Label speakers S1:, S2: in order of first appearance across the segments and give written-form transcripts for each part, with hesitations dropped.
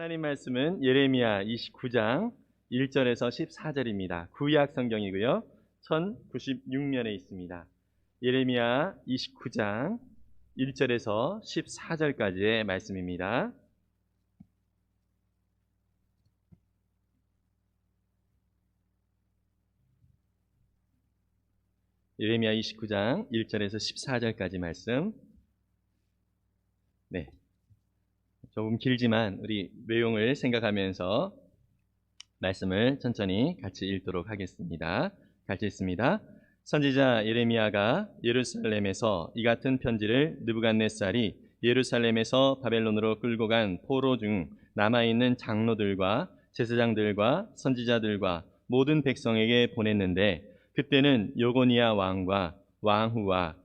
S1: 하나님 말씀은 예레미야 29장 1절에서 14절입니다. 구약 성경이고요. 1096면에 있습니다. 예레미야 29장 1절에서 14절까지의 말씀입니다. 예레미야 29장 1절에서 14절까지 말씀. 네. 조금 길지만 우리 내용을 생각하면서 말씀을 천천히 같이 읽도록 하겠습니다. 같이 읽습니다. 선지자 예레미야가 예루살렘에서 이 같은 편지를 느부갓네살이 예루살렘에서 바벨론으로 끌고 간 포로 중 남아있는 장로들과 제사장들과 선지자들과 모든 백성에게 보냈는데, 그때는 요고니아 왕과 왕후와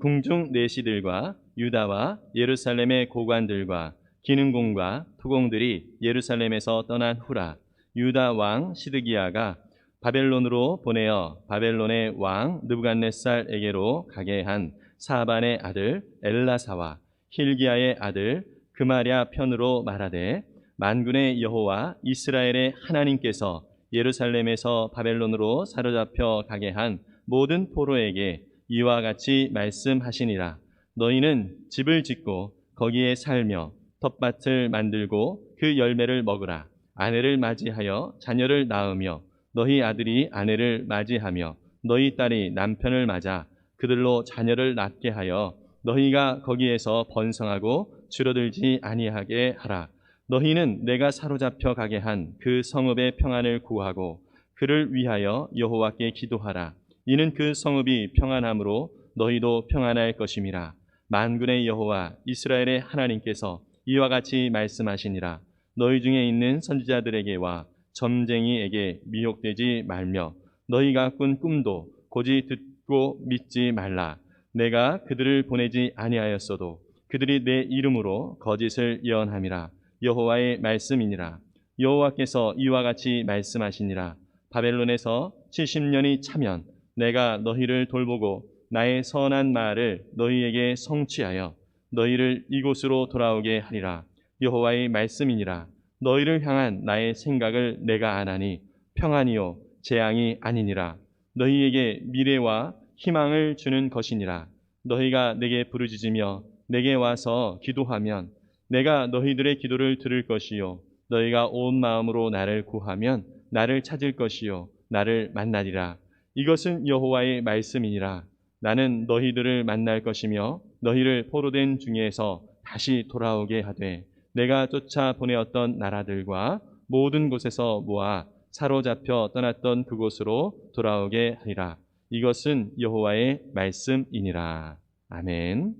S1: 궁중 내시들과 유다와 예루살렘의 고관들과 기능공과 토공들이 예루살렘에서 떠난 후라. 유다 왕 시드기야가 바벨론으로 보내어 바벨론의 왕 느부갓네살에게로 가게 한 사반의 아들 엘라사와 힐기야의 아들 그마랴 편으로 말하되, 만군의 여호와 이스라엘의 하나님께서 예루살렘에서 바벨론으로 사로잡혀 가게 한 모든 포로에게 이와 같이 말씀하시니라. 너희는 집을 짓고 거기에 살며 텃밭을 만들고 그 열매를 먹으라. 아내를 맞이하여 자녀를 낳으며 너희 아들이 아내를 맞이하며 너희 딸이 남편을 맞아 그들로 자녀를 낳게 하여 너희가 거기에서 번성하고 줄어들지 아니하게 하라. 너희는 내가 사로잡혀 가게 한 그 성읍의 평안을 구하고 그를 위하여 여호와께 기도하라. 이는 그 성읍이 평안함으로 너희도 평안할 것임이라. 만군의 여호와 이스라엘의 하나님께서 이와 같이 말씀하시니라. 너희 중에 있는 선지자들에게와 점쟁이에게 미혹되지 말며 너희가 꾼 꿈도 고지 듣고 믿지 말라. 내가 그들을 보내지 아니하였어도 그들이 내 이름으로 거짓을 예언함이라. 여호와의 말씀이니라. 여호와께서 이와 같이 말씀하시니라. 바벨론에서 70년이 차면 내가 너희를 돌보고 나의 선한 말을 너희에게 성취하여 너희를 이곳으로 돌아오게 하리라. 여호와의 말씀이니라. 너희를 향한 나의 생각을 내가 아나니 평안이요 재앙이 아니니라. 너희에게 미래와 희망을 주는 것이니라. 너희가 내게 부르짖으며 내게 와서 기도하면 내가 너희들의 기도를 들을 것이요 너희가 온 마음으로 나를 구하면 나를 찾을 것이요 나를 만나리라. 이것은 여호와의 말씀이니라. 나는 너희들을 만날 것이며 너희를 포로된 중에서 다시 돌아오게 하되 내가 쫓아 보내었던 나라들과 모든 곳에서 모아 사로잡혀 떠났던 그곳으로 돌아오게 하리라. 이것은 여호와의 말씀이니라. 아멘.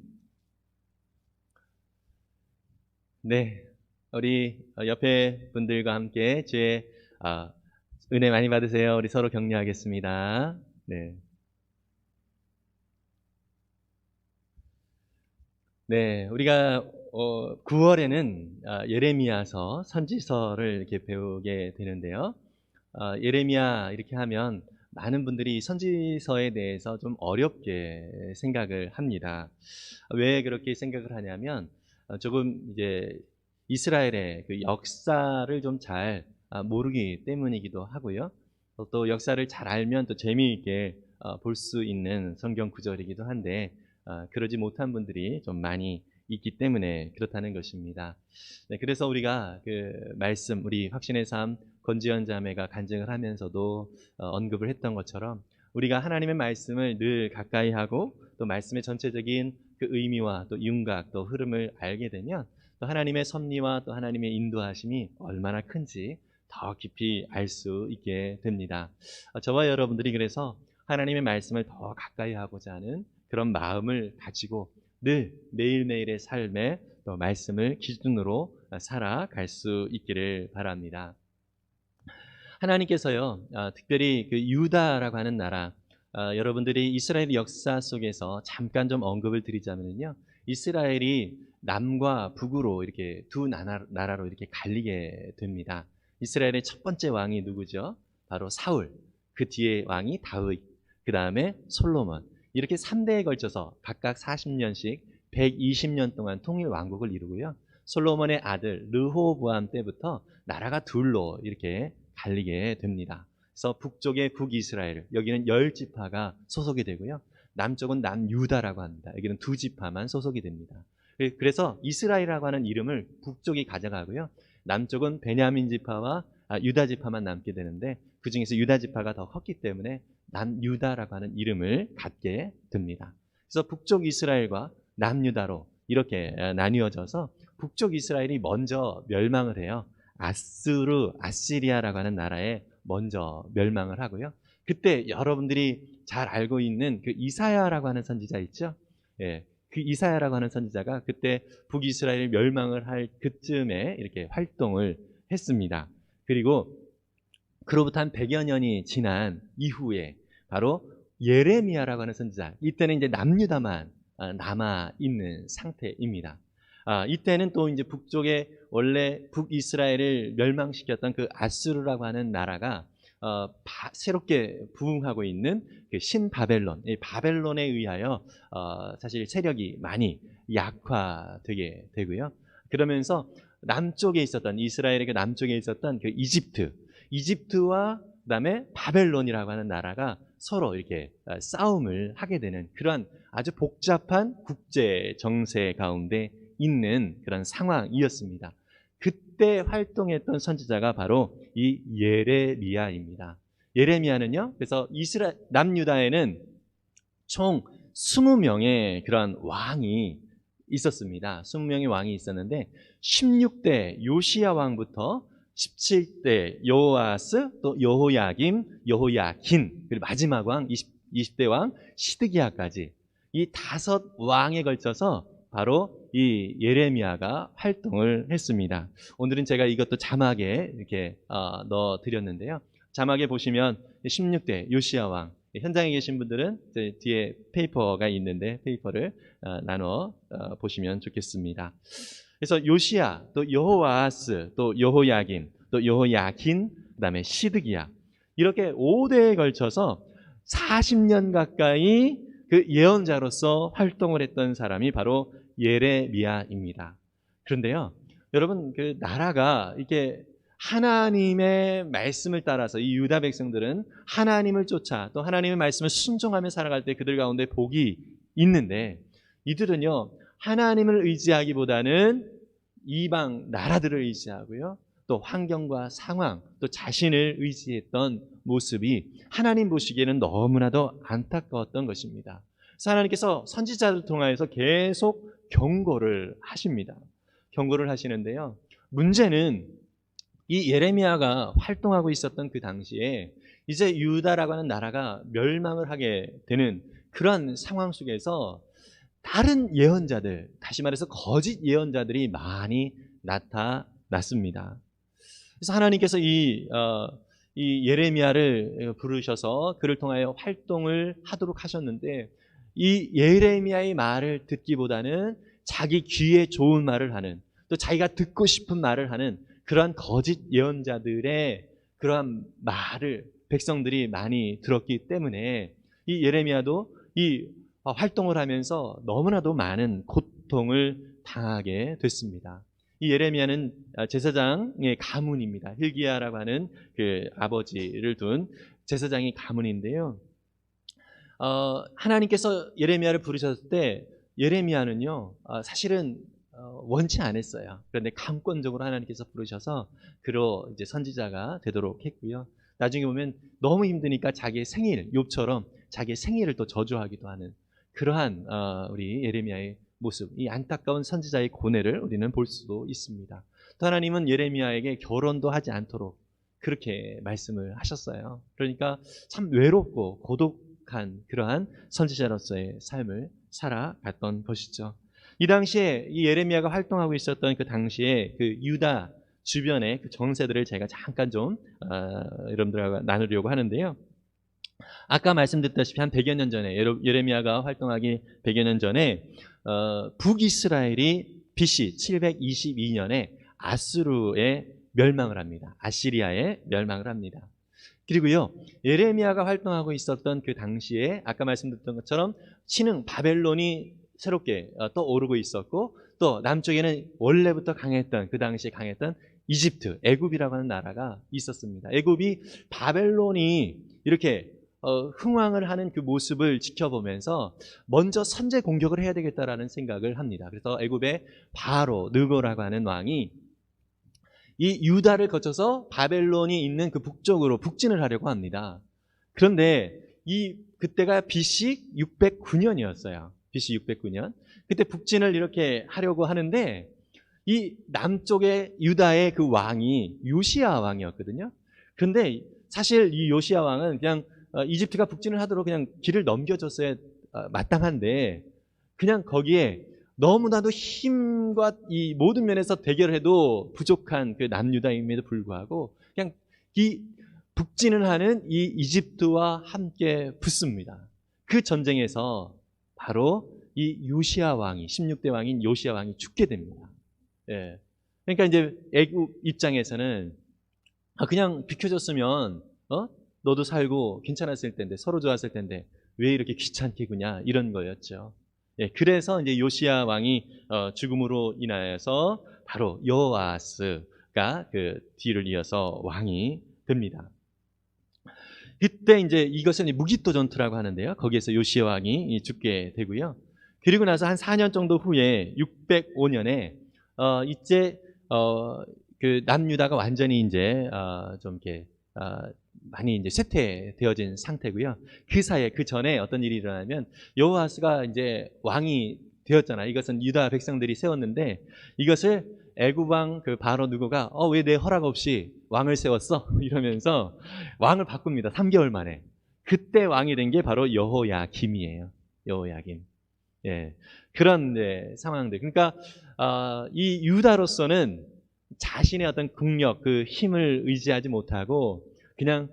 S1: 네, 우리 옆에 분들과 함께 주의 은혜 많이 받으세요. 우리 서로 격려하겠습니다. 네. 네, 우리가 9월에는 예레미야서 선지서를 이렇게 배우게 되는데요. 예레미야 이렇게 하면 많은 분들이 선지서에 대해서 좀 어렵게 생각을 합니다. 왜 그렇게 생각을 하냐면 조금 이제 이스라엘의 그 역사를 좀 잘 모르기 때문이기도 하고요. 또 역사를 잘 알면 또 재미있게 볼 수 있는 성경 구절이기도 한데 그러지 못한 분들이 좀 많이 있기 때문에 그렇다는 것입니다. 네, 그래서 우리가 그 말씀, 우리 확신의 삶 권지연 자매가 간증을 하면서도 언급을 했던 것처럼 우리가 하나님의 말씀을 늘 가까이 하고 또 말씀의 전체적인 그 의미와 또 윤곽 또 흐름을 알게 되면 또 하나님의 섭리와 또 하나님의 인도하심이 얼마나 큰지 더 깊이 알 수 있게 됩니다. 저와 여러분들이 그래서 하나님의 말씀을 더 가까이 하고자 하는 그런 마음을 가지고 늘 매일매일의 삶에 또 말씀을 기준으로 살아갈 수 있기를 바랍니다. 하나님께서요, 특별히 그 유다라고 하는 나라, 여러분들이 이스라엘 역사 속에서 잠깐 좀 언급을 드리자면요, 이스라엘이 남과 북으로 이렇게 두 나라로 이렇게 갈리게 됩니다. 이스라엘의 첫 번째 왕이 누구죠? 바로 사울. 그 뒤에 왕이 다윗. 그 다음에 솔로몬. 이렇게 3대에 걸쳐서 각각 40년씩 120년 동안 통일 왕국을 이루고요. 솔로몬의 아들 르호보암 때부터 나라가 둘로 이렇게 갈리게 됩니다. 그래서 북쪽의 북이스라엘, 여기는 10지파가 소속이 되고요. 남쪽은 남유다라고 합니다. 여기는 2지파만 소속이 됩니다. 그래서 이스라엘이라고 하는 이름을 북쪽이 가져가고요. 남쪽은 베냐민 지파와 유다 지파만 남게 되는데, 그 중에서 유다 지파가 더 컸기 때문에 남유다라고 하는 이름을 갖게 됩니다. 그래서 북쪽 이스라엘과 남유다로 이렇게 나뉘어져서 북쪽 이스라엘이 먼저 멸망을 해요. 아시리아라고 하는 나라에 먼저 멸망을 하고요. 그때 여러분들이 잘 알고 있는 그 이사야라고 하는 선지자 있죠? 예, 그 이사야라고 하는 선지자가 그때 북이스라엘 멸망을 할 그쯤에 이렇게 활동을 했습니다. 그리고 그로부터 한 100여 년이 지난 이후에 바로 예레미야라고 하는 선지자, 이때는 이제 남유다만 남아 있는 상태입니다. 이때는 또 이제 북쪽에 원래 북이스라엘을 멸망시켰던 그 아수르라고 하는 나라가 새롭게 부흥하고 있는 그 신바벨론, 이 바벨론에 의하여 사실 세력이 많이 약화되게 되고요. 그러면서 남쪽에 있었던, 이스라엘의 그 남쪽에 있었던 그 이집트와 그다음에 바벨론이라고 하는 나라가 서로 이렇게 싸움을 하게 되는 그러한 아주 복잡한 국제 정세 가운데 있는 그런 상황이었습니다. 그때 활동했던 선지자가 바로 이 예레미야입니다. 예레미야는요, 그래서 남유다에는 총 20명의 그런 왕이 있었습니다. 20명의 왕이 있었는데 16대 요시야 왕부터 17대 여호아스, 또 여호야김, 여호야킨, 그리고 마지막 왕 20대 왕 시드기야까지 이 5왕에 걸쳐서 바로 이 예레미야가 활동을 했습니다. 오늘은 제가 이것도 자막에 이렇게 넣어 드렸는데요. 자막에 보시면 16대 요시야 왕, 현장에 계신 분들은 뒤에 페이퍼가 있는데 페이퍼를 나눠 보시면 좋겠습니다. 그래서 요시야, 또 여호아스, 또 여호야김, 또 여호야킨, 그다음에 시드기야, 이렇게 5대에 걸쳐서 40년 가까이 그 예언자로서 활동을 했던 사람이 바로 예레미야입니다. 그런데요, 여러분, 그 나라가 이렇게 하나님의 말씀을 따라서 이 유다 백성들은 하나님을 쫓아 또 하나님의 말씀을 순종하며 살아갈 때 그들 가운데 복이 있는데, 이들은요 하나님을 의지하기보다는 이방 나라들을 의지하고요, 또 환경과 상황, 또 자신을 의지했던 모습이 하나님 보시기에는 너무나도 안타까웠던 것입니다. 그래서 하나님께서 선지자를 통하여서 계속 경고를 하십니다. 경고를 하시는데요, 문제는 이 예레미야가 활동하고 있었던 그 당시에 이제 유다라고 하는 나라가 멸망을 하게 되는 그런 상황 속에서 다른 예언자들, 다시 말해서 거짓 예언자들이 많이 나타났습니다. 그래서 하나님께서 이 예레미야를 부르셔서 그를 통하여 활동을 하도록 하셨는데, 이 예레미야의 말을 듣기보다는 자기 귀에 좋은 말을 하는, 또 자기가 듣고 싶은 말을 하는 그러한 거짓 예언자들의 그러한 말을 백성들이 많이 들었기 때문에 이 예레미야도 이 활동을 하면서 너무나도 많은 고통을 당하게 됐습니다. 이 예레미야는 제사장의 가문입니다. hil기야라고 하는 그 아버지를 둔 제사장의 가문인데요. 하나님께서 예레미야를 부르셨을 때 예레미야는요 사실은 원치 않았어요. 그런데 감권적으로 하나님께서 부르셔서 그로 이제 선지자가 되도록 했고요. 나중에 보면 너무 힘드니까 자기의 생일, 욥처럼 자기의 생일을 또 저주하기도 하는 그러한 우리 예레미야의 모습, 이 안타까운 선지자의 고뇌를 우리는 볼 수도 있습니다. 또 하나님은 예레미야에게 결혼도 하지 않도록 그렇게 말씀을 하셨어요. 그러니까 참 외롭고 고독한 그러한 선지자로서의 삶을 살아갔던 것이죠. 이 당시에 이 예레미야가 활동하고 있었던 그 당시에 그 유다 주변의 그 정세들을 제가 잠깐 좀 여러분들과 나누려고 하는데요. 아까 말씀드렸다시피 한 100여 년 전에, 예레미야가 활동하기 100여 년 전에 북이스라엘이 BC 722년에 아수르에 멸망을 합니다. 아시리아에 멸망을 합니다. 그리고요, 예레미야가 활동하고 있었던 그 당시에 아까 말씀드렸던 것처럼 신흥 바벨론이 새롭게 떠오르고 있었고, 또 남쪽에는 원래부터 강했던, 그 당시에 강했던 이집트, 애굽이라고 하는 나라가 있었습니다. 애굽이 바벨론이 이렇게 흥왕을 하는 그 모습을 지켜보면서 먼저 선제 공격을 해야 되겠다라는 생각을 합니다. 그래서 애굽의 바로 느고라고 하는 왕이 이 유다를 거쳐서 바벨론이 있는 그 북쪽으로 북진을 하려고 합니다. 그런데 그때가 BC 609년이었어요. BC 609년. 그때 북진을 이렇게 하려고 하는데 이 남쪽의 유다의 그 왕이 요시야 왕이었거든요. 그런데 사실 이 요시야 왕은 그냥 이집트가 북진을 하도록 그냥 길을 넘겨줬어야 마땅한데 그냥 거기에 너무나도 힘과 이 모든 면에서 대결해도 부족한 그 남유다임에도 불구하고 그냥 이 북진을 하는 이 이집트와 함께 붙습니다. 그 전쟁에서 바로 이 요시야 왕이 16대 왕인 요시야 왕이 죽게 됩니다. 예. 그러니까 이제 애국 입장에서는 그냥 비켜줬으면 너도 살고 괜찮았을 텐데 서로 좋았을 텐데 왜 이렇게 귀찮게 구냐 이런 거였죠. 예, 그래서 이제 요시야 왕이 죽음으로 인하여서 바로 여호아스가 그 뒤를 이어서 왕이 됩니다. 그때 이제 이것은 무기토 전투라고 하는데요. 거기에서 요시야 왕이 죽게 되고요. 그리고 나서 한 4년 정도 후에 605년에 이제 그 남유다가 완전히 이제 좀 이렇게 많이 이제 쇠퇴되어진 상태고요. 그 사이에 그 전에 어떤 일이 일어나면 여호아스가 이제 왕이 되었잖아요. 이것은 유다 백성들이 세웠는데 이것을 애굽 왕 그 바로 누구가 왜 내 허락 없이 왕을 세웠어? 이러면서 왕을 바꿉니다. 3개월 만에. 그때 왕이 된 게 바로 여호야김이에요. 여호야김. 예. 그런 상황들. 그러니까 이 유다로서는 자신의 어떤 국력, 그 힘을 의지하지 못하고 그냥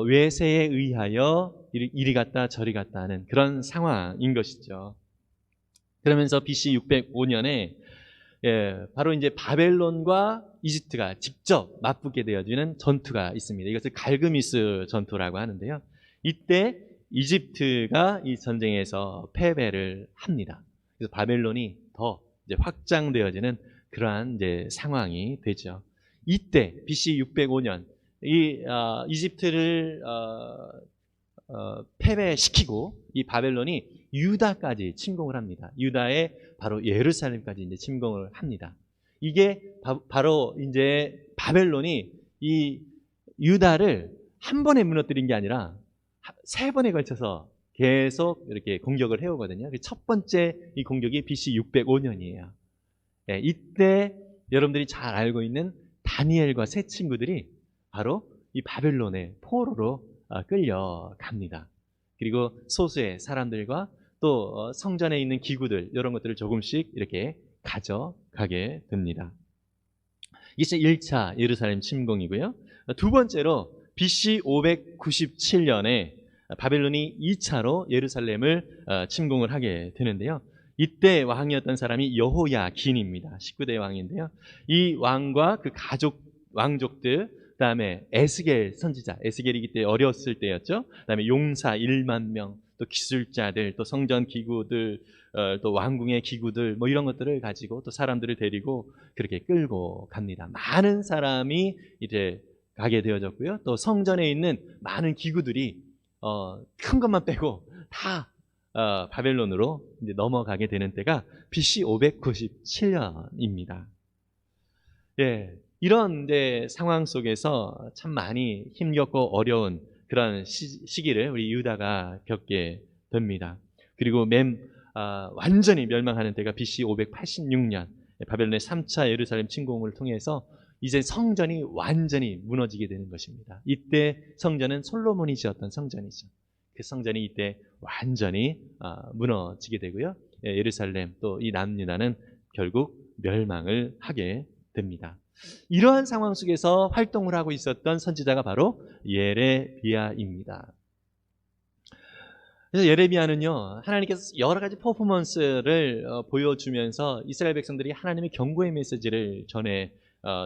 S1: 외세에 의하여 이리 갔다 저리 갔다 하는 그런 상황인 것이죠. 그러면서 BC 605년에 바로 이제 바벨론과 이집트가 직접 맞붙게 되어지는 전투가 있습니다. 이것을 갈그미스 전투라고 하는데요. 이때 이집트가 이 전쟁에서 패배를 합니다. 그래서 바벨론이 더 이제 확장되어지는 그러한 이제 상황이 되죠. 이때 BC 605년 이집트를 패배시키고 이 바벨론이 유다까지 침공을 합니다. 유다의 바로 예루살렘까지 이제 침공을 합니다. 이게 바로 이제 바벨론이 이 유다를 한 번에 무너뜨린 게 아니라 3번에 걸쳐서 계속 이렇게 공격을 해오거든요. 첫 번째 이 공격이 BC 605년이에요. 이때 여러분들이 잘 알고 있는 다니엘과 세 친구들이 바로 이 바벨론의 포로로 끌려갑니다. 그리고 소수의 사람들과 또 성전에 있는 기구들 이런 것들을 조금씩 이렇게 가져가게 됩니다. 이게 1차 예루살렘 침공이고요. 두 번째로 BC 597년에 바벨론이 2차로 예루살렘을 침공을 하게 되는데요. 이때 왕이었던 사람이 여호야긴입니다. 19대 왕인데요. 이 왕과 그 왕족들, 그다음에 에스겔 선지자, 에스겔이 그때 어렸을 때였죠. 그다음에 용사 1만 명, 또 기술자들, 또 성전 기구들, 또 왕궁의 기구들, 뭐 이런 것들을 가지고 또 사람들을 데리고 그렇게 끌고 갑니다. 많은 사람이 이제 가게 되어졌고요. 또 성전에 있는 많은 기구들이 큰 것만 빼고 다 바벨론으로 이제 넘어가게 되는 때가 BC 597년입니다. 예, 이런 상황 속에서 참 많이 힘겹고 어려운 그런 시기를 우리 유다가 겪게 됩니다. 그리고 완전히 멸망하는 때가 BC 586년 바벨론의 3차 예루살렘 침공을 통해서 이제 성전이 완전히 무너지게 되는 것입니다. 이때 성전은 솔로몬이 지었던 성전이죠. 그 성전이 이때 완전히 무너지게 되고요. 예루살렘 또 이 남유다는 결국 멸망을 하게 됩니다. 이러한 상황 속에서 활동을 하고 있었던 선지자가 바로 예레미야입니다. 그래서 예레미야는요, 하나님께서 여러 가지 퍼포먼스를 보여주면서 이스라엘 백성들이 하나님의 경고의 메시지를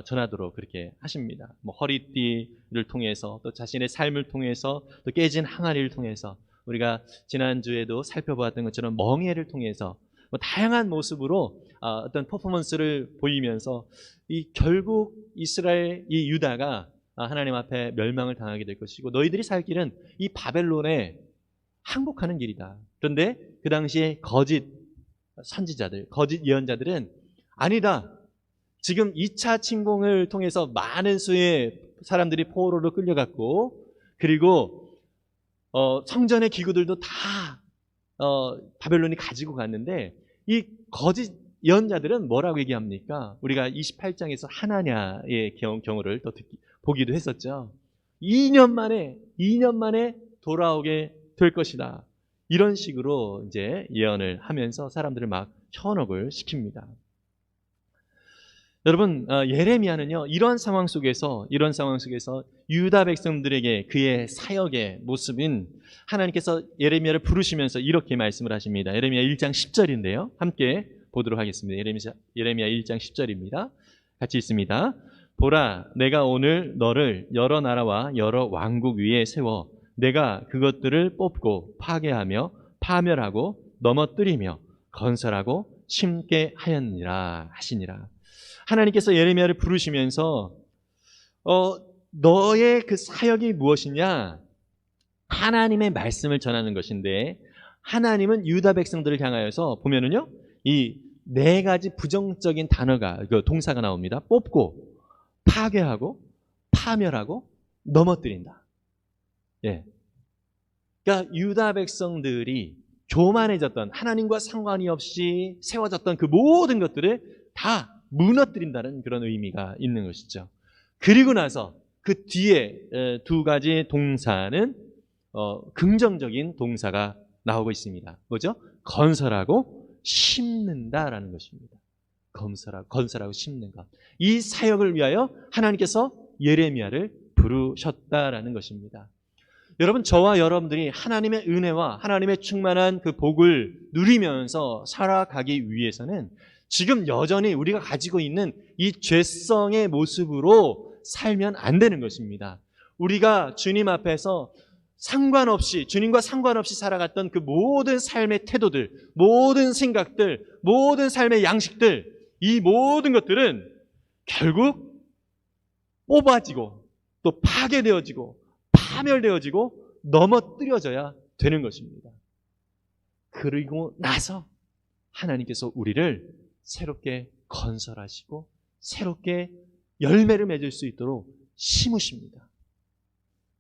S1: 전하도록 그렇게 하십니다. 뭐 허리띠를 통해서 또 자신의 삶을 통해서 또 깨진 항아리를 통해서 우리가 지난주에도 살펴보았던 것처럼 멍에를 통해서 뭐 다양한 모습으로 어떤 퍼포먼스를 보이면서 이 결국 이스라엘, 이 유다가 하나님 앞에 멸망을 당하게 될 것이고 너희들이 살 길은 이 바벨론에 항복하는 길이다. 그런데 그 당시에 거짓 선지자들, 거짓 예언자들은 아니다. 지금 2차 침공을 통해서 많은 수의 사람들이 포로로 끌려갔고 그리고 성전의 기구들도 다 바벨론이 가지고 갔는데 이 거짓 예언자들은 뭐라고 얘기합니까? 우리가 28장에서 하나냐의 경우를 또 보기도 했었죠. 2년 만에 돌아오게 될 것이다. 이런 식으로 이제 예언을 하면서 사람들을 막 현혹을 시킵니다. 여러분, 예레미야는요, 이런 상황 속에서 유다 백성들에게 그의 사역의 모습인 하나님께서 예레미야를 부르시면서 이렇게 말씀을 하십니다. 예레미야 1장 10절인데요. 함께 보도록 하겠습니다. 예레미야 1장 10절입니다. 같이 있습니다. 보라, 내가 오늘 너를 여러 나라와 여러 왕국 위에 세워 내가 그것들을 뽑고 파괴하며 파멸하고 넘어뜨리며 건설하고 심게 하였느니라 하시니라. 하나님께서 예레미야를 부르시면서 너의 그 사역이 무엇이냐? 하나님의 말씀을 전하는 것인데 하나님은 유다 백성들을 향하여서 보면은요 이 네 가지 부정적인 단어가 동사가 나옵니다. 뽑고 파괴하고 파멸하고 넘어뜨린다. 예. 그러니까 유다 백성들이 교만해졌던 하나님과 상관이 없이 세워졌던 그 모든 것들을 다 무너뜨린다는 그런 의미가 있는 것이죠. 그리고 나서 그 뒤에 두 가지 동사는 긍정적인 동사가 나오고 있습니다. 뭐죠? 건설하고 심는다라는 것입니다. 건설하고 심는 것. 이 사역을 위하여 하나님께서 예레미야를 부르셨다라는 것입니다. 여러분, 저와 여러분들이 하나님의 은혜와 하나님의 충만한 그 복을 누리면서 살아가기 위해서는 지금 여전히 우리가 가지고 있는 이 죄성의 모습으로 살면 안 되는 것입니다. 우리가 주님 앞에서 주님과 상관없이 살아갔던 그 모든 삶의 태도들, 모든 생각들, 모든 삶의 양식들, 이 모든 것들은 결국 뽑아지고 또 파괴되어지고 파멸되어지고 넘어뜨려져야 되는 것입니다. 그리고 나서 하나님께서 우리를 새롭게 건설하시고 새롭게 열매를 맺을 수 있도록 심으십니다.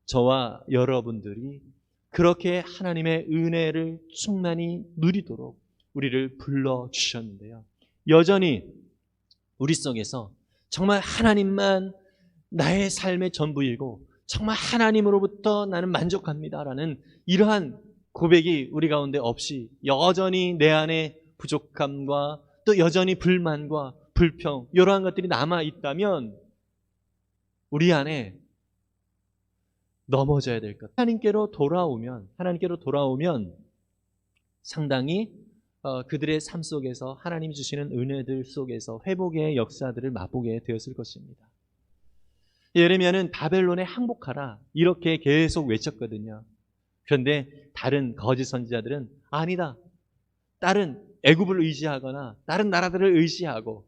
S1: 저와 여러분들이 그렇게 하나님의 은혜를 충만히 누리도록 우리를 불러주셨는데요. 여전히 우리 속에서 정말 하나님만 나의 삶의 전부이고 정말 하나님으로부터 나는 만족합니다라는 이러한 고백이 우리 가운데 없이 여전히 내 안에 부족함과 또 여전히 불만과 불평 이러한 것들이 남아있다면 우리 안에 넘어져야 될 것. 하나님께로 돌아오면 상당히 그들의 삶 속에서 하나님이 주시는 은혜들 속에서 회복의 역사들을 맛보게 되었을 것입니다. 예레미야는 바벨론에 항복하라 이렇게 계속 외쳤거든요. 그런데 다른 거짓 선지자들은 아니다. 다른 애굽을 의지하거나 다른 나라들을 의지하고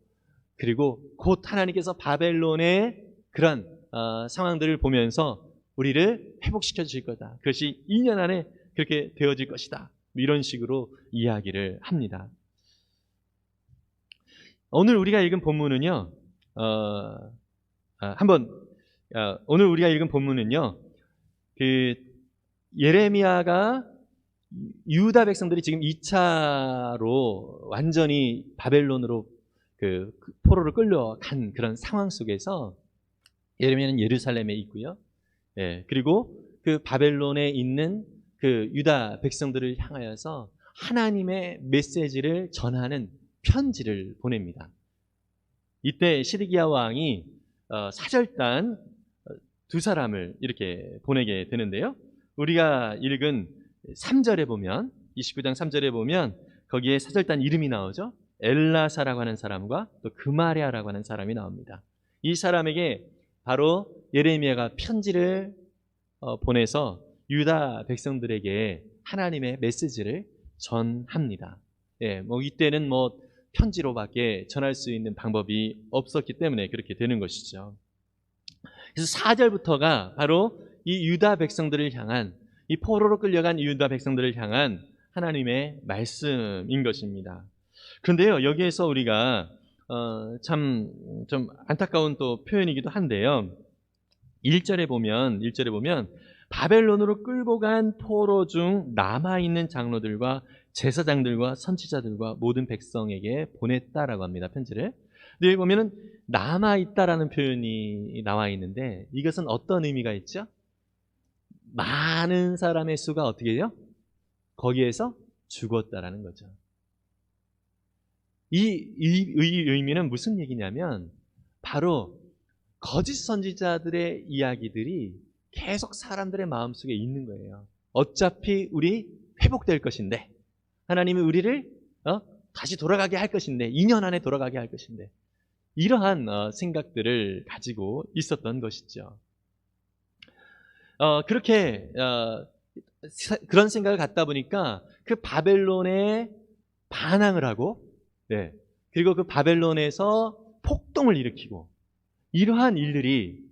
S1: 그리고 곧 하나님께서 바벨론의 그런 상황들을 보면서 우리를 회복시켜 주실 거다. 그것이 2년 안에 그렇게 되어질 것이다. 이런 식으로 이야기를 합니다. 오늘 우리가 읽은 본문은요. 오늘 우리가 읽은 본문은요. 그 예레미야가 유다 백성들이 지금 2차로 완전히 바벨론으로 그 포로를 끌려간 그런 상황 속에서 예레미야는 예루살렘에 있고요. 예, 그리고 그 바벨론에 있는 그 유다 백성들을 향하여서 하나님의 메시지를 전하는 편지를 보냅니다. 이때 시드기야 왕이 사절단 두 사람을 이렇게 보내게 되는데요. 우리가 읽은 3절에 보면 29장 3절에 보면 거기에 사절단 이름이 나오죠. 엘라사라고 하는 사람과 또 그마랴라고 하는 사람이 나옵니다. 이 사람에게 바로 예레미야가 편지를 보내서 유다 백성들에게 하나님의 메시지를 전합니다. 뭐 이때는 뭐 편지로밖에 전할 수 있는 방법이 없었기 때문에 그렇게 되는 것이죠. 그래서 4절부터가 바로 이 유다 백성들을 향한, 이 포로로 끌려간 유다 백성들을 향한 하나님의 말씀인 것입니다. 그런데요, 여기에서 우리가 참 좀 안타까운 또 표현이기도 한데요. 1절에 보면 바벨론으로 끌고 간 포로 중 남아있는 장로들과 제사장들과 선지자들과 모든 백성에게 보냈다라고 합니다. 편지를. 근데 여기 보면은 남아있다라는 표현이 나와 있는데, 이것은 어떤 의미가 있죠? 많은 사람의 수가 어떻게 해요? 거기에서 죽었다라는 거죠. 이 의미는 무슨 얘기냐면, 바로 거짓 선지자들의 이야기들이 계속 사람들의 마음속에 있는 거예요. 어차피 우리 회복될 것인데, 하나님이 우리를 다시 돌아가게 할 것인데, 2년 안에 돌아가게 할 것인데, 이러한 생각들을 가지고 있었던 것이죠. 그렇게 그런 생각을 갖다 보니까 그 바벨론에 반항을 하고, 그리고 그 바벨론에서 폭동을 일으키고, 이러한 일들이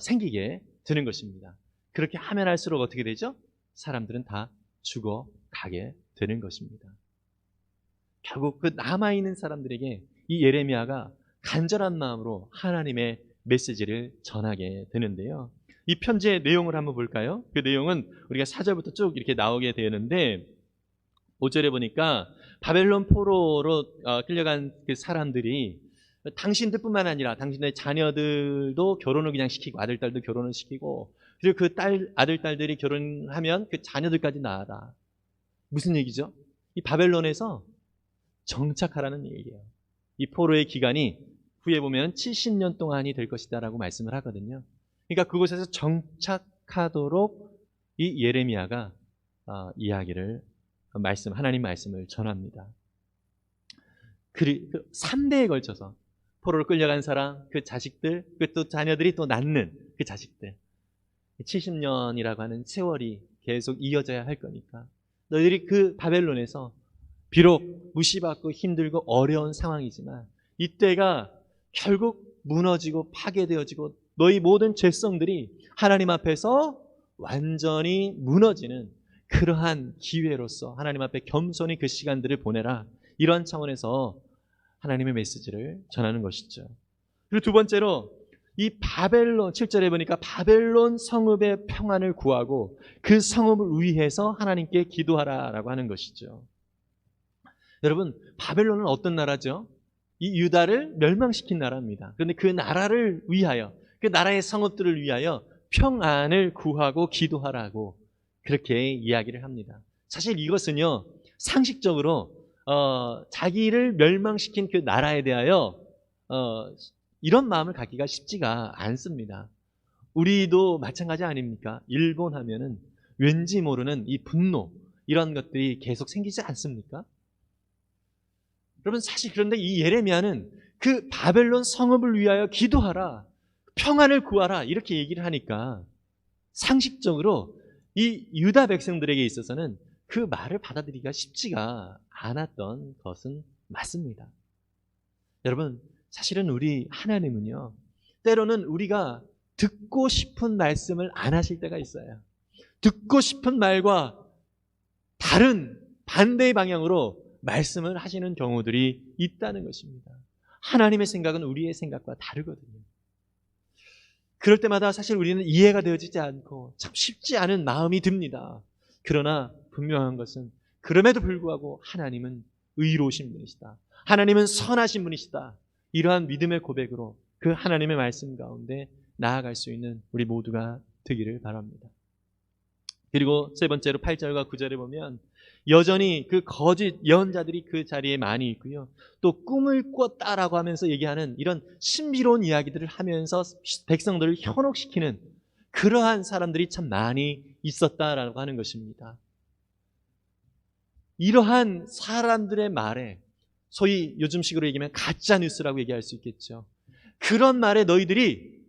S1: 생기게 되는 것입니다. 그렇게 하면 할수록 어떻게 되죠? 사람들은 다 죽어가게 되는 것입니다. 결국 그 남아있는 사람들에게 이 예레미야가 간절한 마음으로 하나님의 메시지를 전하게 되는데요. 이 편지의 내용을 한번 볼까요? 그 내용은 우리가 4절부터 쭉 이렇게 나오게 되는데, 5절에 보니까 바벨론 포로로 끌려간 그 사람들이 당신들뿐만 아니라 당신의 자녀들도 결혼을 그냥 시키고, 아들, 딸도 결혼을 시키고, 그리고 그 아들, 딸들이 결혼하면 그 자녀들까지 낳아라. 무슨 얘기죠? 이 바벨론에서 정착하라는 얘기예요. 이 포로의 기간이 후에 보면 70년 동안이 될 것이다 라고 말씀을 하거든요. 그러니까 그곳에서 정착하도록 이 예레미야가 하나님 말씀을 전합니다. 3대에 걸쳐서 포로로 끌려간 사람, 그 자식들, 그 또 자녀들이 또 낳는 그 자식들, 70년이라고 하는 세월이 계속 이어져야 할 거니까 너희들이 그 바벨론에서 비록 무시받고 힘들고 어려운 상황이지만 이때가 결국 무너지고 파괴되어지고 너희 모든 죄성들이 하나님 앞에서 완전히 무너지는 그러한 기회로서 하나님 앞에 겸손히 그 시간들을 보내라. 이런 차원에서 하나님의 메시지를 전하는 것이죠. 그리고 두 번째로 이 바벨론, 7절에 보니까 바벨론 성읍의 평안을 구하고 그 성읍을 위해서 하나님께 기도하라라고 하는 것이죠. 여러분, 바벨론은 어떤 나라죠? 이 유다를 멸망시킨 나라입니다. 그런데 그 나라를 위하여, 그 나라의 성읍들을 위하여 평안을 구하고 기도하라고 그렇게 이야기를 합니다. 사실 이것은요, 상식적으로 자기를 멸망시킨 그 나라에 대하여 이런 마음을 갖기가 쉽지가 않습니다. 우리도 마찬가지 아닙니까? 일본 하면은 왠지 모르는 이 분노, 이런 것들이 계속 생기지 않습니까? 여러분, 사실 그런데 이 예레미야는 그 바벨론 성읍을 위하여 기도하라, 평안을 구하라, 이렇게 얘기를 하니까 상식적으로 이 유다 백성들에게 있어서는 그 말을 받아들이기가 쉽지가 않았던 것은 맞습니다. 여러분, 사실은 우리 하나님은요, 때로는 우리가 듣고 싶은 말씀을 안 하실 때가 있어요. 듣고 싶은 말과 다른 반대의 방향으로 말씀을 하시는 경우들이 있다는 것입니다. 하나님의 생각은 우리의 생각과 다르거든요. 그럴 때마다 사실 우리는 이해가 되어지지 않고 참 쉽지 않은 마음이 듭니다. 그러나 분명한 것은 그럼에도 불구하고 하나님은 의로우신 분이시다. 하나님은 선하신 분이시다. 이러한 믿음의 고백으로 그 하나님의 말씀 가운데 나아갈 수 있는 우리 모두가 되기를 바랍니다. 그리고 세 번째로 8절과 9절에 보면 여전히 그 거짓 예언자들이 그 자리에 많이 있고요. 또 꿈을 꿨다라고 하면서 얘기하는 이런 신비로운 이야기들을 하면서 백성들을 현혹시키는 그러한 사람들이 참 많이 있었다라고 하는 것입니다. 이러한 사람들의 말에 소위 요즘식으로 얘기하면 가짜 뉴스라고 얘기할 수 있겠죠. 그런 말에 너희들이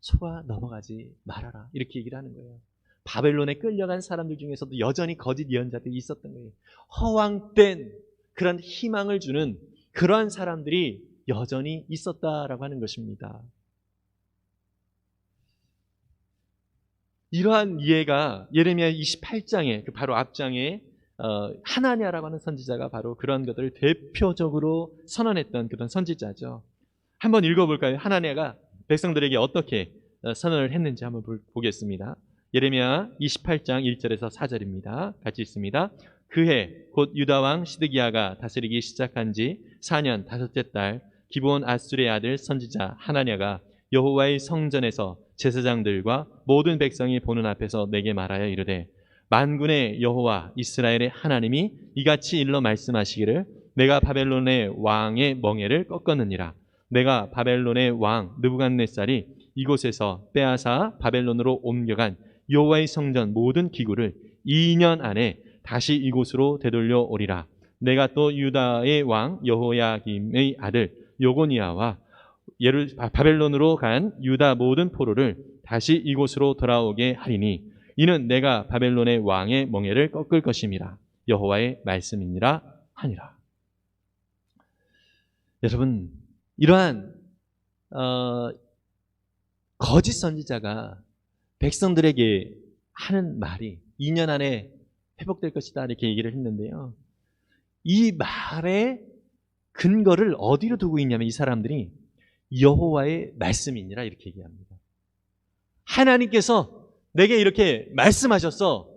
S1: 속아 넘어가지 말아라, 이렇게 얘기를 하는 거예요. 바벨론에 끌려간 사람들 중에서도 여전히 거짓 예언자들이 있었던 거예요. 허황된
S2: 그런 희망을 주는 그러한 사람들이 여전히 있었다라고 하는 것입니다. 이러한 이해가 예레미야 28장에 그 바로 앞장에 하나냐라고 하는 선지자가 바로 그런 것들을 대표적으로 선언했던 그런 선지자죠. 한번 읽어볼까요? 하나냐가 백성들에게 어떻게 선언을 했는지 한번 보겠습니다. 예레미야 28장 1절에서 4절입니다. 같이 읽습니다. 그해 곧 유다왕 시드기야가 다스리기 시작한 지 4년 다섯째 달 기브온 아술의 아들 선지자 하나냐가 여호와의 성전에서 제사장들과 모든 백성이 보는 앞에서 내게 말하여 이르되 만군의 여호와 이스라엘의 하나님이 이같이 일러 말씀하시기를 내가 바벨론의 왕의 멍에를 꺾었느니라. 내가 바벨론의 왕 느부갓네살이 이곳에서 빼앗아 바벨론으로 옮겨간 여호와의 성전 모든 기구를 2년 안에 다시 이곳으로 되돌려 오리라. 내가 또 유다의 왕 여호야김의 아들 요고니아와 바벨론으로 간 유다 모든 포로를 다시 이곳으로 돌아오게 하리니 이는 내가 바벨론의 왕의 멍에를 꺾을 것임이라. 여호와의 말씀이니라 하니라. 여러분, 이러한 거짓 선지자가 백성들에게 하는 말이 2년 안에 회복될 것이다 이렇게 얘기를 했는데요. 이 말의 근거를 어디로 두고 있냐면 이 사람들이 여호와의 말씀이니라 이렇게 얘기합니다. 하나님께서 내게 이렇게 말씀하셨어.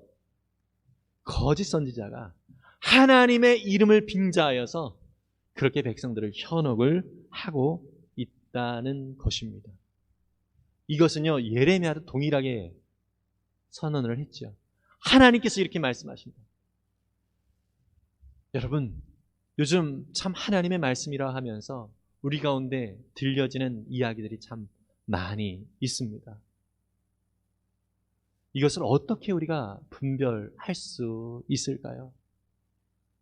S2: 거짓 선지자가 하나님의 이름을 빙자하여서 그렇게 백성들을 현혹을 하고 있다는 것입니다. 이것은요 예레미야도 동일하게 선언을 했죠. 하나님께서 이렇게 말씀하십니다. 여러분, 요즘 참 하나님의 말씀이라 하면서 우리 가운데 들려지는 이야기들이 참 많이 있습니다. 이것을 어떻게 우리가 분별할 수 있을까요?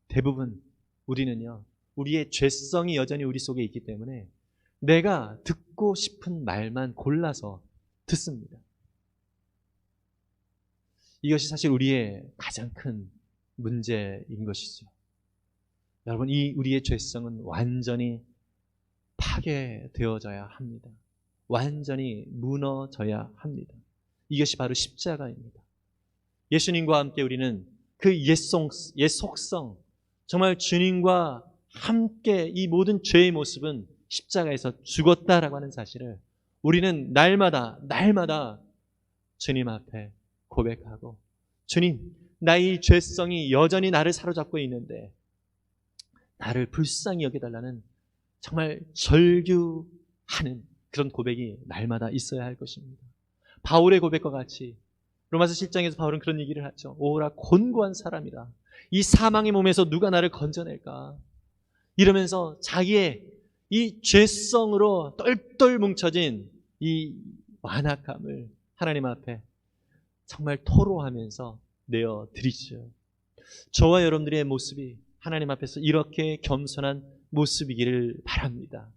S2: 대부분 우리는요, 우리의 죄성이 여전히 우리 속에 있기 때문에 내가 듣고 싶은 말만 골라서 듣습니다. 이것이 사실 우리의 가장 큰 문제인 것이죠. 여러분, 이 우리의 죄성은 완전히 파괴되어져야 합니다. 완전히 무너져야 합니다. 이것이 바로 십자가입니다. 예수님과 함께 우리는 그 옛 속성, 정말 주님과 함께 이 모든 죄의 모습은 십자가에서 죽었다라고 하는 사실을 우리는 날마다 주님 앞에 고백하고, 주님, 나의 죄성이 여전히 나를 사로잡고 있는데 나를 불쌍히 여겨달라는 정말 절규하는 그런 고백이 날마다 있어야 할 것입니다. 바울의 고백과 같이 로마서 7장에서 바울은 그런 얘기를 하죠. 오라 곤고한 사람이라, 이 사망의 몸에서 누가 나를 건져낼까, 이러면서 자기의 이 죄성으로 똘똘 뭉쳐진 이 완악함을 하나님 앞에 정말 토로하면서 내어드리죠. 저와 여러분들의 모습이 하나님 앞에서 이렇게 겸손한 모습이기를 바랍니다.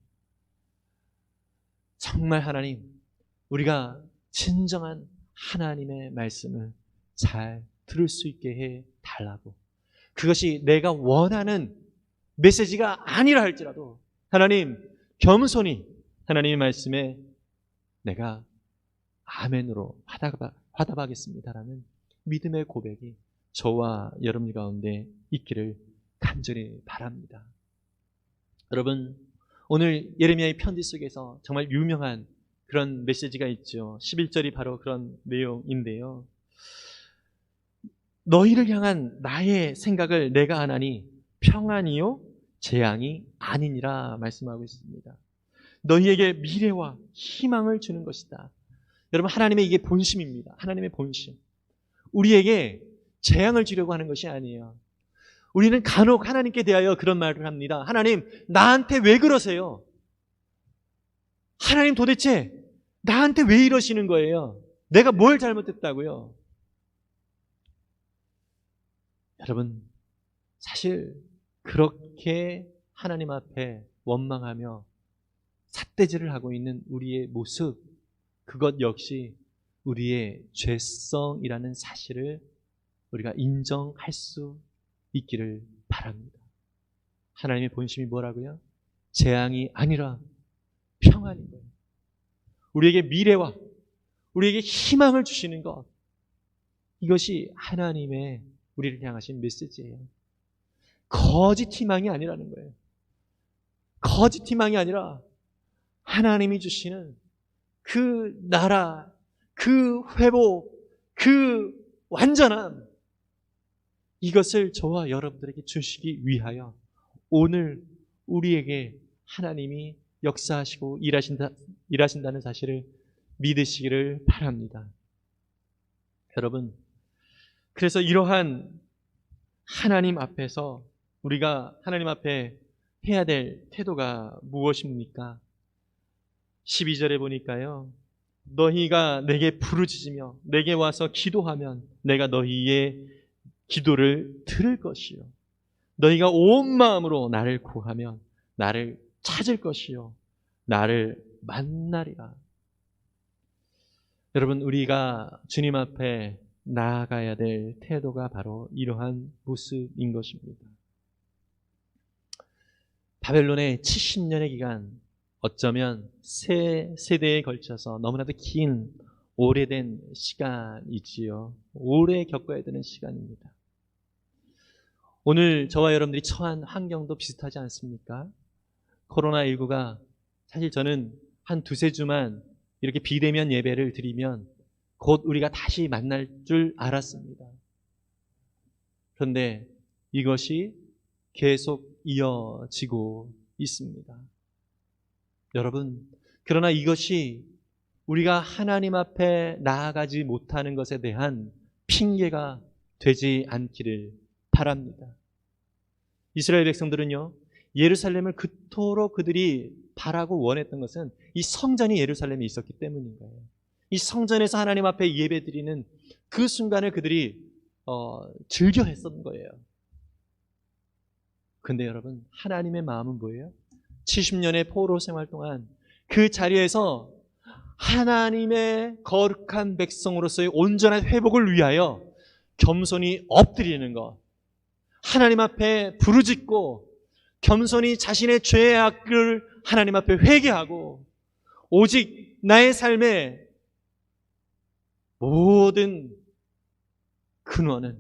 S2: 정말 하나님, 우리가 진정한 하나님의 말씀을 잘 들을 수 있게 해 달라고, 그것이 내가 원하는 메시지가 아니라 할지라도 하나님, 겸손히 하나님의 말씀에 내가 아멘으로 화답하겠습니다라는 믿음의 고백이 저와 여러분 가운데 있기를 간절히 바랍니다. 여러분, 오늘 예레미야의 편지 속에서 정말 유명한 그런 메시지가 있죠. 11절이 바로 그런 내용인데요. 너희를 향한 나의 생각을 내가 하나니 평안이요 재앙이 아니니라 말씀하고 있습니다. 너희에게 미래와 희망을 주는 것이다. 여러분, 하나님의 이게 본심입니다. 하나님의 본심. 우리에게 재앙을 주려고 하는 것이 아니에요. 우리는 간혹 하나님께 대하여 그런 말을 합니다. 하나님, 나한테 왜 그러세요? 하나님, 도대체 나한테 왜 이러시는 거예요? 내가 뭘 잘못했다고요? 여러분, 사실 그렇게 하나님 앞에 원망하며 삿대질을 하고 있는 우리의 모습, 그것 역시 우리의 죄성이라는 사실을 우리가 인정할 수 있기를 바랍니다. 하나님의 본심이 뭐라고요? 재앙이 아니라 평안인 거예요. 우리에게 미래와 우리에게 희망을 주시는 것, 이것이 하나님의 우리를 향하신 메시지예요. 거짓 희망이 아니라는 거예요. 거짓 희망이 아니라 하나님이 주시는 그 나라, 그 회복, 그 완전함, 이것을 저와 여러분들에게 주시기 위하여 오늘 우리에게 하나님이 역사하시고 일하신다는 사실을 믿으시기를 바랍니다. 여러분, 그래서 이러한 하나님 앞에서 우리가 하나님 앞에 해야 될 태도가 무엇입니까? 12절에 보니까요, 너희가 내게 부르짖으며 내게 와서 기도하면 내가 너희의 기도를 들을 것이요, 너희가 온 마음으로 나를 구하면 나를 찾을 것이요 나를 만나리라. 여러분, 우리가 주님 앞에 나아가야 될 태도가 바로 이러한 모습인 것입니다. 바벨론의 70년의 기간, 어쩌면 세 세대에 걸쳐서 너무나도 긴 오래된 시간이지요. 오래 겪어야 되는 시간입니다. 오늘 저와 여러분들이 처한 환경도 비슷하지 않습니까? 코로나19가 사실 저는 한 두세 주만 이렇게 비대면 예배를 드리면 곧 우리가 다시 만날 줄 알았습니다. 그런데 이것이 계속 이어지고 있습니다. 여러분, 그러나 이것이 우리가 하나님 앞에 나아가지 못하는 것에 대한 핑계가 되지 않기를 바랍니다. 이스라엘 백성들은요, 예루살렘을 그토록 그들이 바라고 원했던 것은 이 성전이 예루살렘에 있었기 때문인 거예요. 이 성전에서 하나님 앞에 예배드리는 그 순간을 그들이 즐겨 했었던 거예요. 근데 여러분, 하나님의 마음은 뭐예요? 70년의 포로 생활 동안 그 자리에서 하나님의 거룩한 백성으로서의 온전한 회복을 위하여 겸손히 엎드리는 것, 하나님 앞에 부르짖고 겸손히 자신의 죄의 악을 하나님 앞에 회개하고 오직 나의 삶의 모든 근원은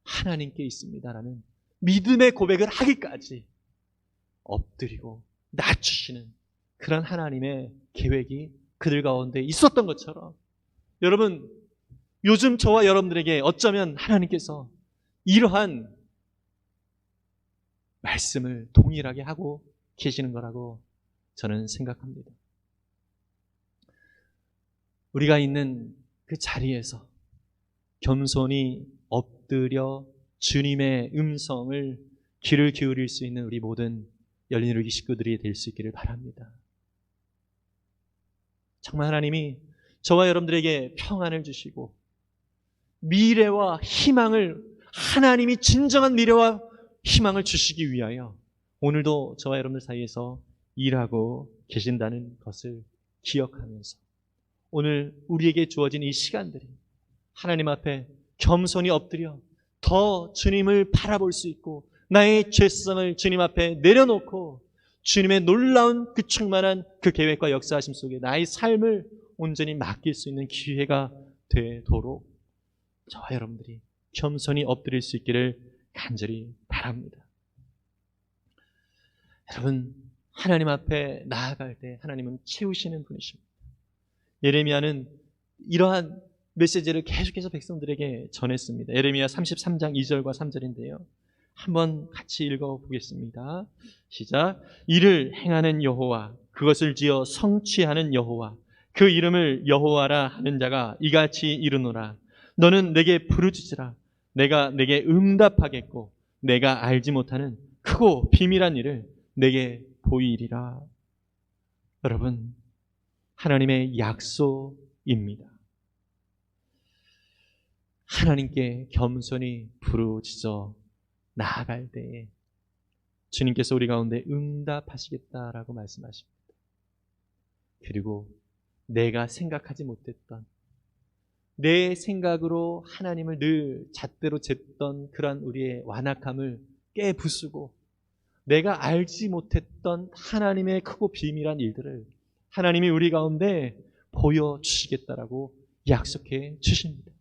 S2: 하나님께 있습니다라는 믿음의 고백을 하기까지 엎드리고 낮추시는 그런 하나님의 계획이 그들 가운데 있었던 것처럼, 여러분, 요즘 저와 여러분들에게 어쩌면 하나님께서 이러한 말씀을 동일하게 하고 계시는 거라고 저는 생각합니다. 우리가 있는 그 자리에서 겸손히 엎드려 주님의 음성을 귀를 기울일 수 있는 우리 모든 열린우리 식구들이 될 수 있기를 바랍니다. 정말 하나님이 저와 여러분들에게 평안을 주시고 미래와 희망을, 하나님이 진정한 미래와 희망을 주시기 위하여 오늘도 저와 여러분들 사이에서 일하고 계신다는 것을 기억하면서 오늘 우리에게 주어진 이 시간들이 하나님 앞에 겸손히 엎드려 더 주님을 바라볼 수 있고 나의 죄성을 주님 앞에 내려놓고 주님의 놀라운 그 충만한 그 계획과 역사하심 속에 나의 삶을 온전히 맡길 수 있는 기회가 되도록 저와 여러분들이 겸손히 엎드릴 수 있기를 간절히 바랍니다. 여러분, 하나님 앞에 나아갈 때 하나님은 채우시는 분이십니다. 예레미야는 이러한 메시지를 계속해서 백성들에게 전했습니다. 예레미야 33장 2절과 3절인데요. 한번 같이 읽어보겠습니다. 시작. 이를 행하는 여호와, 그것을 지어 성취하는 여호와, 그 이름을 여호와라 하는 자가 이같이 이르노라. 너는 내게 부르짖으라. 내가 내게 응답하겠고 내가 알지 못하는 크고 비밀한 일을 내게 보이리라. 여러분, 하나님의 약속입니다. 하나님께 겸손히 부르짖어 나아갈 때에 주님께서 우리 가운데 응답하시겠다라고 말씀하십니다. 그리고 내가 생각하지 못했던, 내 생각으로 하나님을 늘 잣대로 쟀던 그러한 우리의 완악함을 깨부수고 내가 알지 못했던 하나님의 크고 비밀한 일들을 하나님이 우리 가운데 보여주시겠다라고 약속해 주십니다.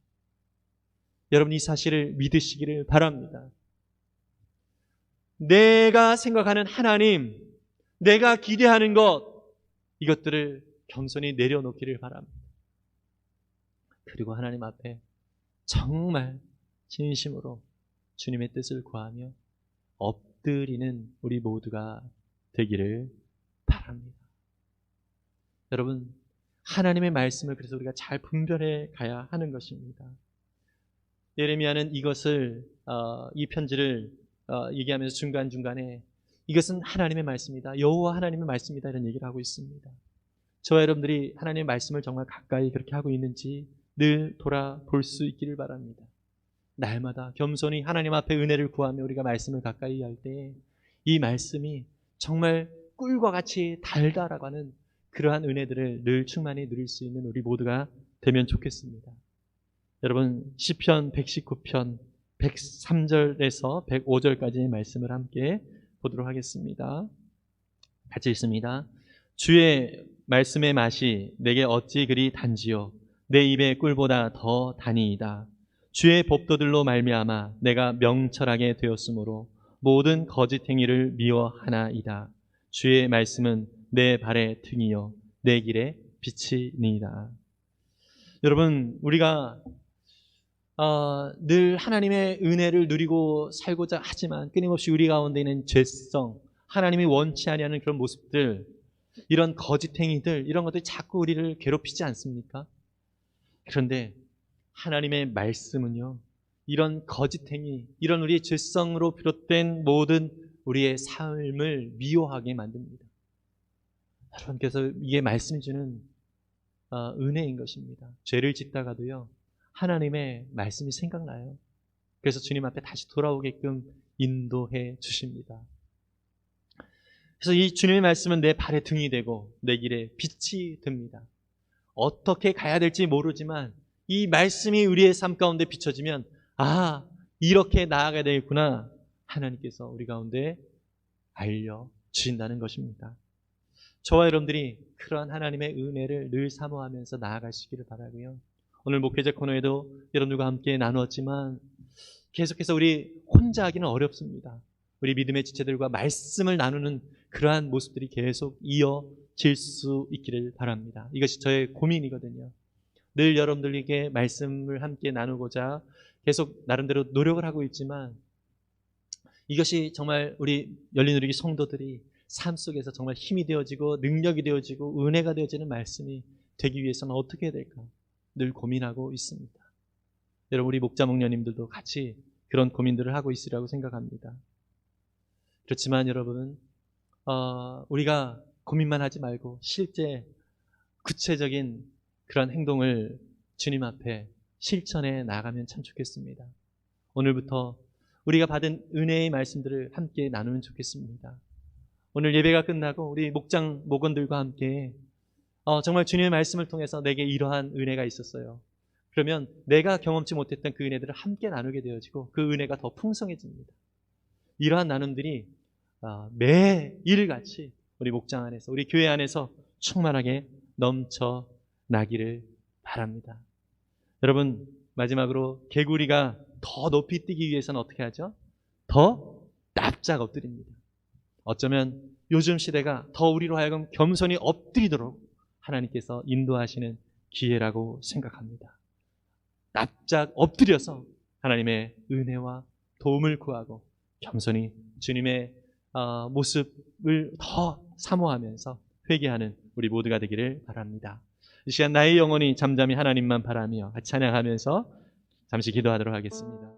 S2: 여러분, 이 사실을 믿으시기를 바랍니다. 내가 생각하는 하나님, 내가 기대하는 것, 이것들을 겸손히 내려놓기를 바랍니다. 그리고 하나님 앞에 정말 진심으로 주님의 뜻을 구하며 엎드리는 우리 모두가 되기를 바랍니다. 여러분, 하나님의 말씀을 그래서 우리가 잘 분별해 가야 하는 것입니다. 예레미야는 이것을 이 편지를 얘기하면서 중간중간에 이것은 하나님의 말씀이다, 여호와 하나님의 말씀이다, 이런 얘기를 하고 있습니다. 저와 여러분들이 하나님의 말씀을 정말 가까이 그렇게 하고 있는지 늘 돌아볼 수 있기를 바랍니다. 날마다 겸손히 하나님 앞에 은혜를 구하며 우리가 말씀을 가까이 할 때 이 말씀이 정말 꿀과 같이 달다라고 하는 그러한 은혜들을 늘 충만히 누릴 수 있는 우리 모두가 되면 좋겠습니다. 여러분, 시편 119편 103절에서 105절까지의 말씀을 함께 보도록 하겠습니다. 같이 읽습니다. 주의 말씀의 맛이 내게 어찌 그리 단지요, 내 입의 꿀보다 더 다니이다. 주의 법도들로 말미암아 내가 명철하게 되었으므로 모든 거짓 행위를 미워하나이다. 주의 말씀은 내 발의 등이요 내 길의 빛이니이다. 여러분, 우리가 늘 하나님의 은혜를 누리고 살고자 하지만 끊임없이 우리 가운데 있는 죄성, 하나님이 원치 아니하는 그런 모습들, 이런 거짓 행위들, 이런 것들이 자꾸 우리를 괴롭히지 않습니까? 그런데 하나님의 말씀은요, 이런 거짓 행위, 이런 우리의 죄성으로 비롯된 모든 우리의 삶을 미워하게 만듭니다. 여러분께서 이게 말씀이 주는 은혜인 것입니다. 죄를 짓다가도요, 하나님의 말씀이 생각나요. 그래서 주님 앞에 다시 돌아오게끔 인도해 주십니다. 그래서 이 주님의 말씀은 내 발의 등이 되고 내 길에 빛이 됩니다. 어떻게 가야 될지 모르지만 이 말씀이 우리의 삶 가운데 비춰지면 이렇게 나아가야 되겠구나, 하나님께서 우리 가운데 알려주신다는 것입니다. 저와 여러분들이 그러한 하나님의 은혜를 늘 사모하면서 나아가시기를 바라고요. 오늘 목회자 코너에도 여러분들과 함께 나누었지만 계속해서 우리 혼자 하기는 어렵습니다. 우리 믿음의 지체들과 말씀을 나누는 그러한 모습들이 계속 이어질 수 있기를 바랍니다. 이것이 저의 고민이거든요. 늘 여러분들에게 말씀을 함께 나누고자 계속 나름대로 노력을 하고 있지만 이것이 정말 우리 열린우리기 성도들이 삶 속에서 정말 힘이 되어지고 능력이 되어지고 은혜가 되어지는 말씀이 되기 위해서는 어떻게 해야 될까 늘 고민하고 있습니다. 여러분, 우리 목자 목녀님들도 같이 그런 고민들을 하고 있으리라고 생각합니다. 그렇지만 여러분은 우리가 고민만 하지 말고 실제 구체적인 그런 행동을 주님 앞에 실천해 나가면 참 좋겠습니다. 오늘부터 우리가 받은 은혜의 말씀들을 함께 나누면 좋겠습니다. 오늘 예배가 끝나고 우리 목장 목원들과 함께 정말 주님의 말씀을 통해서 내게 이러한 은혜가 있었어요. 그러면 내가 경험치 못했던 그 은혜들을 함께 나누게 되어지고 그 은혜가 더 풍성해집니다. 이러한 나눔들이 매일같이 우리 목장 안에서, 우리 교회 안에서 충만하게 넘쳐나기를 바랍니다. 여러분, 마지막으로 개구리가 더 높이 뛰기 위해서는 어떻게 하죠? 더 납작 엎드립니다. 어쩌면 요즘 시대가 더 우리로 하여금 겸손히 엎드리도록 하나님께서 인도하시는 기회라고 생각합니다. 납작 엎드려서 하나님의 은혜와 도움을 구하고 겸손히 주님의 모습을 더 사모하면서 회개하는 우리 모두가 되기를 바랍니다. 이 시간 나의 영혼이 잠잠히 하나님만 바라며 같이 찬양하면서 잠시 기도하도록 하겠습니다.